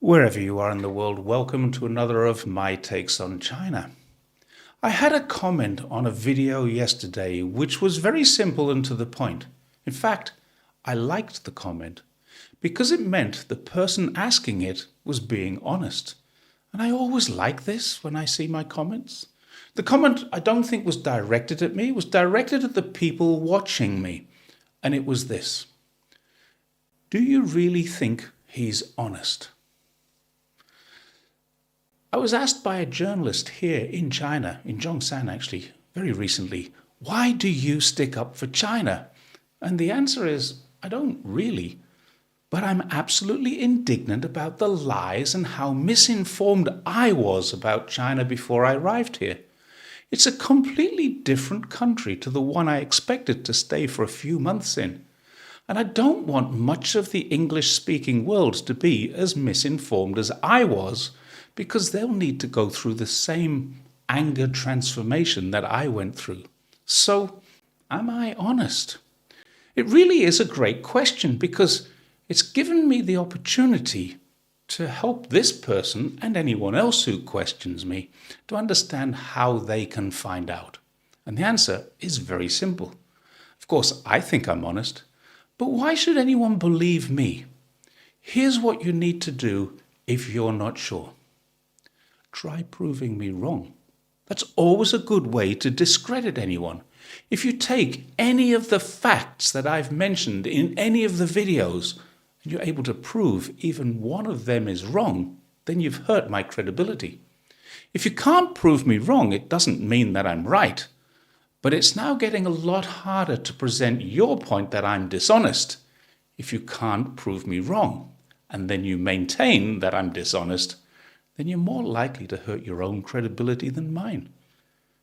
Wherever you are in the world, welcome to another of my takes on China. I had a comment on a video yesterday which was very simple and to the point. In fact, I liked the comment because it meant the person asking it was being honest. And I always like this when I see my comments. The comment I don't think was directed at me, it was directed at the people watching me. And it was this: do you really think he's honest? I was asked by a journalist here in China, in Zhongshan actually, very recently, why do you stick up for China? And the answer is, I don't really. But I'm absolutely indignant about the lies and how misinformed I was about China before I arrived here. It's a completely different country to the one I expected to stay for a few months in. And I don't want much of the English-speaking world to be as misinformed as I was, because they'll need to go through the same anger transformation that I went through. So, am I honest? It really is a great question because it's given me the opportunity to help this person and anyone else who questions me to understand how they can find out. And the answer is very simple. Of course, I think I'm honest, but why should anyone believe me? Here's what you need to do if you're not sure. Try proving me wrong. That's always a good way to discredit anyone. If you take any of the facts that I've mentioned in any of the videos and you're able to prove even one of them is wrong, then you've hurt my credibility. If you can't prove me wrong, it doesn't mean that I'm right. But it's now getting a lot harder to present your point that I'm dishonest if you can't prove me wrong, and then you maintain that I'm dishonest, then you're more likely to hurt your own credibility than mine.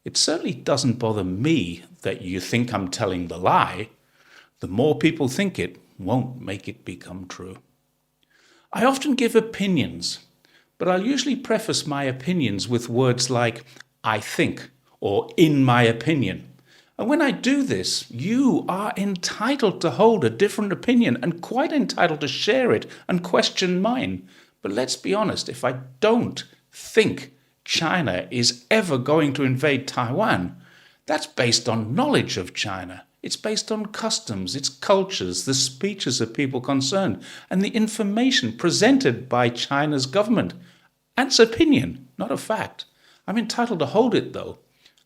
It certainly doesn't bother me that you think I'm telling the lie. The more people think it, won't make it become true. I often give opinions, but I'll usually preface my opinions with words like, I think, or in my opinion. And when I do this, you are entitled to hold a different opinion and quite entitled to share it and question mine. But let's be honest, if I don't think China is ever going to invade Taiwan, that's based on knowledge of China. It's based on customs, its cultures, the speeches of people concerned, and the information presented by China's government. And it's opinion, not a fact. I'm entitled to hold it, though.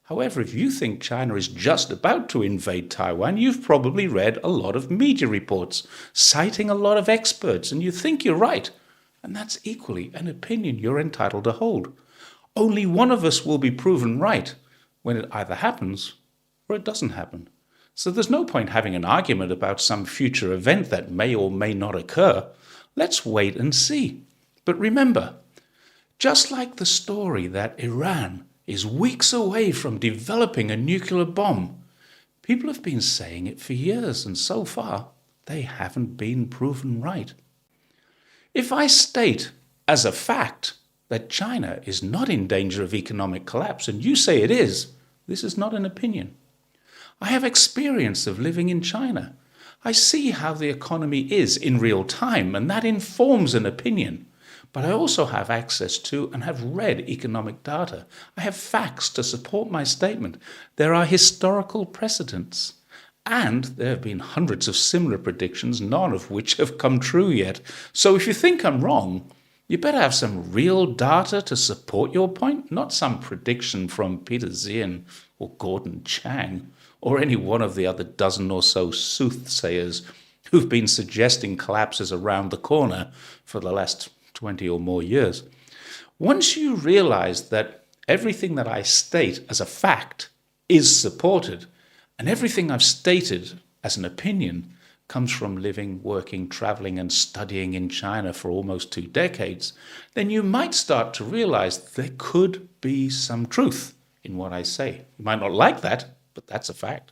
However, if you think China is just about to invade Taiwan, you've probably read a lot of media reports, citing a lot of experts, and you think you're right. And that's equally an opinion you're entitled to hold. Only one of us will be proven right when it either happens or it doesn't happen. So there's no point having an argument about some future event that may or may not occur. Let's wait and see. But remember, just like the story that Iran is weeks away from developing a nuclear bomb, people have been saying it for years, and so far they haven't been proven right. If I state as a fact that China is not in danger of economic collapse and you say it is, this is not an opinion. I have experience of living in China. I see how the economy is in real time, and that informs an opinion. But I also have access to and have read economic data. I have facts to support my statement. There are historical precedents. And there have been hundreds of similar predictions, none of which have come true yet. So if you think I'm wrong, you better have some real data to support your point, not some prediction from Peter Zien or Gordon Chang or any one of the other dozen or so soothsayers who've been suggesting collapses around the corner for the last 20 or more years. Once you realize that everything that I state as a fact is supported, and everything I've stated as an opinion comes from living, working, traveling, and studying in China for almost 2 decades, then you might start to realize there could be some truth in what I say. You might not like that, but that's a fact.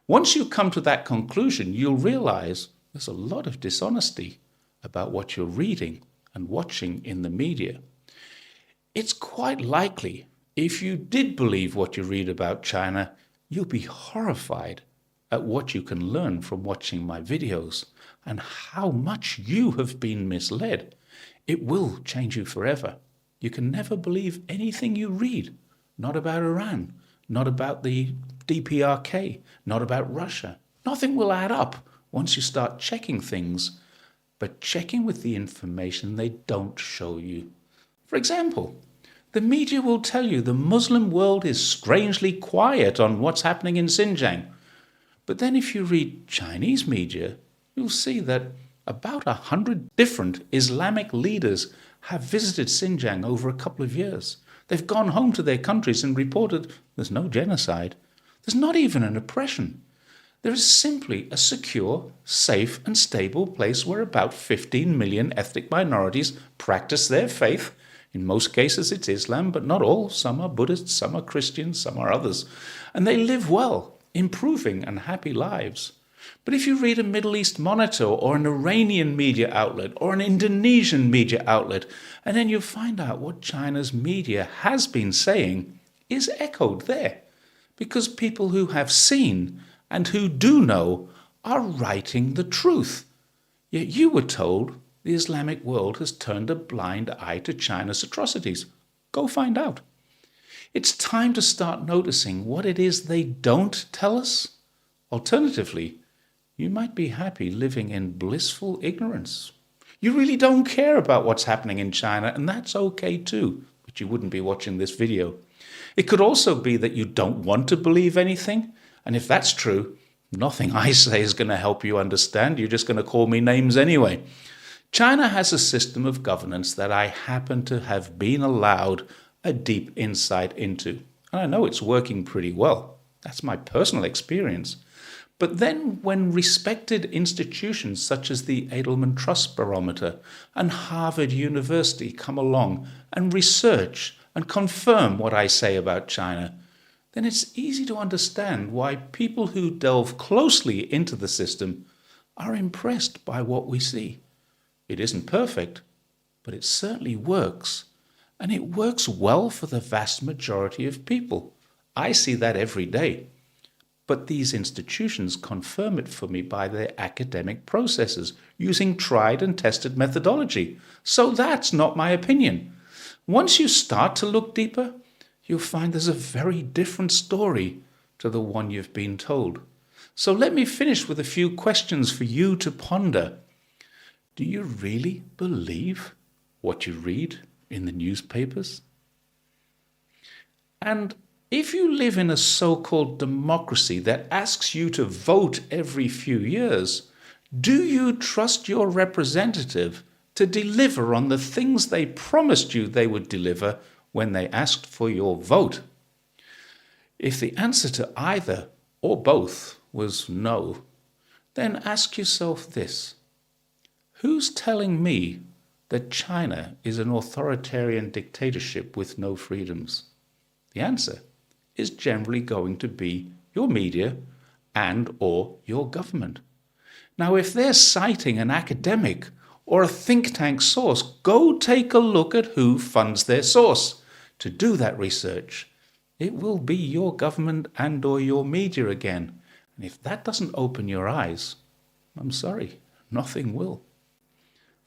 Once you come to that conclusion, you'll realize there's a lot of dishonesty about what you're reading and watching in the media. It's quite likely, if you did believe what you read about China, you'll be horrified at what you can learn from watching my videos and how much you have been misled. It will change you forever. You can never believe anything you read. Not about Iran, not about the DPRK, not about Russia. Nothing will add up once you start checking things, but checking with the information they don't show you. For example, the media will tell you the Muslim world is strangely quiet on what's happening in Xinjiang. But then if you read Chinese media, you'll see that about 100 different Islamic leaders have visited Xinjiang over a couple of years. They've gone home to their countries and reported there's no genocide. There's not even an oppression. There is simply a secure, safe and stable place where about 15 million ethnic minorities practice their faith. In most cases it's Islam, but not all. Some are Buddhists, some are Christians, some are others. And they live well, improving and happy lives. But if you read a Middle East Monitor or an Iranian media outlet or an Indonesian media outlet, and then you find out what China's media has been saying is echoed there. Because people who have seen and who do know are writing the truth. Yet you were told the Islamic world has turned a blind eye to China's atrocities. Go find out. It's time to start noticing what it is they don't tell us. Alternatively, you might be happy living in blissful ignorance. You really don't care about what's happening in China, and that's okay too, but you wouldn't be watching this video. It could also be that you don't want to believe anything, and if that's true, nothing I say is going to help you understand. You're just going to call me names anyway. China has a system of governance that I happen to have been allowed a deep insight into, and I know it's working pretty well. That's my personal experience. But then when respected institutions such as the Edelman Trust Barometer and Harvard University come along and research and confirm what I say about China, then it's easy to understand why people who delve closely into the system are impressed by what we see. It isn't perfect, but it certainly works. And it works well for the vast majority of people. I see that every day. But these institutions confirm it for me by their academic processes, using tried and tested methodology. So that's not my opinion. Once you start to look deeper, you'll find there's a very different story to the one you've been told. So let me finish with a few questions for you to ponder. Do you really believe what you read in the newspapers? And if you live in a so-called democracy that asks you to vote every few years, do you trust your representative to deliver on the things they promised you they would deliver when they asked for your vote? If the answer to either or both was no, then ask yourself this: who's telling me that China is an authoritarian dictatorship with no freedoms? The answer is generally going to be your media and or your government. Now, if they're citing an academic or a think tank source, go take a look at who funds their source. To do that research, it will be your government and or your media again. And if that doesn't open your eyes, I'm sorry, nothing will.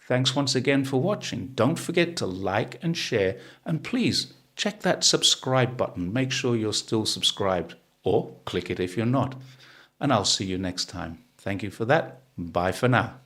Thanks once again for watching. Don't forget to like and share, and please check that subscribe button. Make sure you're still subscribed, or click it if you're not. And I'll see you next time. Thank you for that. Bye for now.